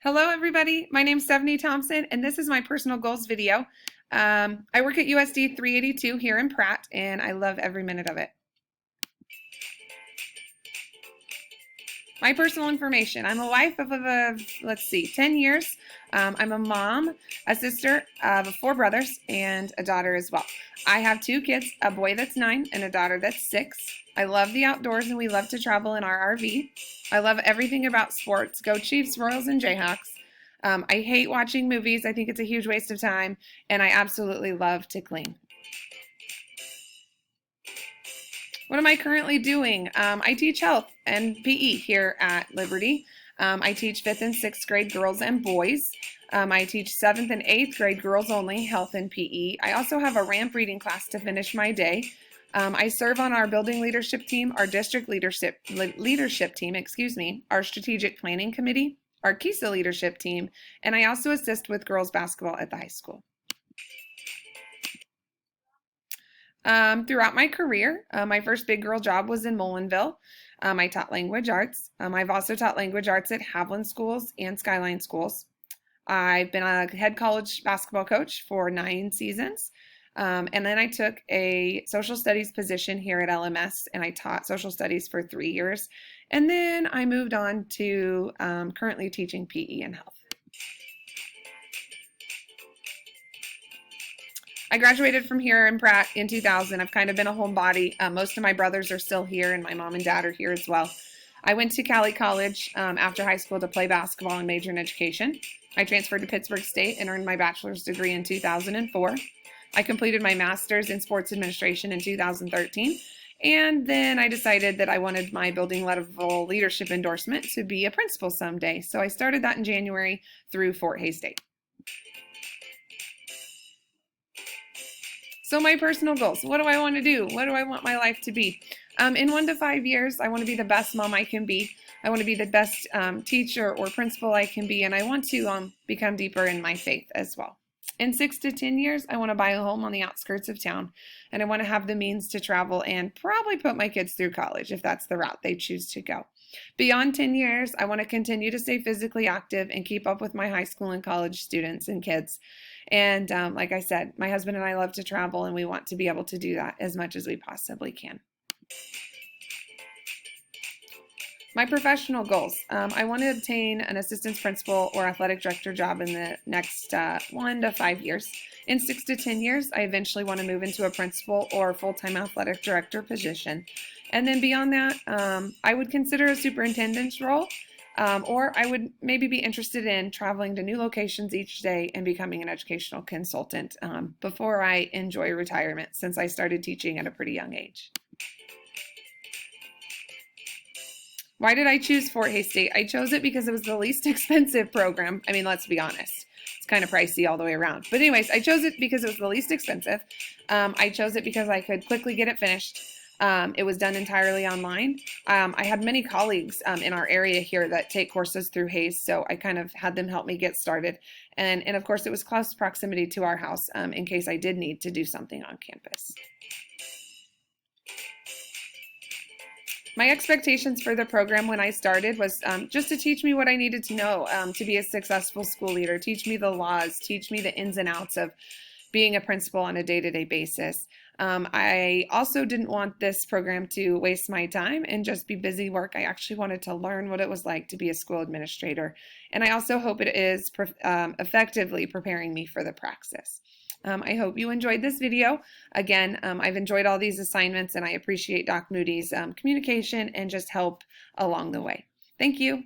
Hello everybody, my name is Stephanie Thompson and this is my personal goals video. I work at USD 382 here in Pratt and I love every minute of it. My personal information, I'm a wife of, 10 years. I'm a mom, a sister of 4 brothers, and a daughter as well. I have 2 kids, a boy that's 9 and a daughter that's 6. I love the outdoors and we love to travel in our RV. I love everything about sports. Go Chiefs, Royals, and Jayhawks. I hate watching movies. I think it's a huge waste of time, and I absolutely love to clean. What am I currently doing? I teach health and PE here at Liberty. I teach 5th and 6th grade girls and boys. I teach 7th and 8th grade girls only, health and PE. I also have a ramp reading class to finish my day. I serve on our building leadership team, our district leadership team, our strategic planning committee, our KISA leadership team, and I also assist with girls basketball at the high school. Throughout my career, my first big girl job was in Mullinville. I taught language arts. I've also taught language arts at Haviland Schools and Skyline Schools. I've been a head college basketball coach for 9 seasons. And then I took a social studies position here at LMS and I taught social studies for 3 years. And then I moved on to currently teaching PE and health. I graduated from here in Pratt in 2000. I've kind of been a homebody. Most of my brothers are still here and my mom and dad are here as well. I went to Cali College after high school to play basketball and major in education. I transferred to Pittsburg State and earned my bachelor's degree in 2004. I completed my master's in sports administration in 2013. And then I decided that I wanted my building level leadership endorsement to be a principal someday. So I started that in January through Fort Hays State. So my personal goals, what do I want to do? What do I want my life to be? In 1 to 5 years, I want to be the best mom I can be. I want to be the best teacher or principal I can be, and I want to become deeper in my faith as well. In 6 to 10 years, I want to buy a home on the outskirts of town, and I want to have the means to travel and probably put my kids through college if that's the route they choose to go. Beyond 10 years, I want to continue to stay physically active and keep up with my high school and college students and kids. And like I said, my husband and I love to travel, and we want to be able to do that as much as we possibly can. My professional goals. I want to obtain an assistant principal or athletic director job in the next 1 to 5 years. In 6 to 10 years, I eventually want to move into a principal or full-time athletic director position. And then beyond that, I would consider a superintendent's role, or I would maybe be interested in traveling to new locations each day and becoming an educational consultant before I enjoy retirement, since I started teaching at a pretty young age. Why did I choose Fort Hays State? I chose it because it was the least expensive program. I mean, let's be honest. It's kind of pricey all the way around. But anyways, I chose it because it was the least expensive. I chose it because I could quickly get it finished. It was done entirely online. I had many colleagues in our area here that take courses through Hays, so I kind of had them help me get started. And of course, it was close proximity to our house in case I did need to do something on campus. My expectations for the program when I started was just to teach me what I needed to know to be a successful school leader, teach me the laws, teach me the ins and outs of being a principal on a day-to-day basis. I also didn't want this program to waste my time and just be busy work. I actually wanted to learn what it was like to be a school administrator. And I also hope it is effectively preparing me for the praxis. I hope you enjoyed this video. Again, I've enjoyed all these assignments and I appreciate Doc Moody's communication and just help along the way. Thank you.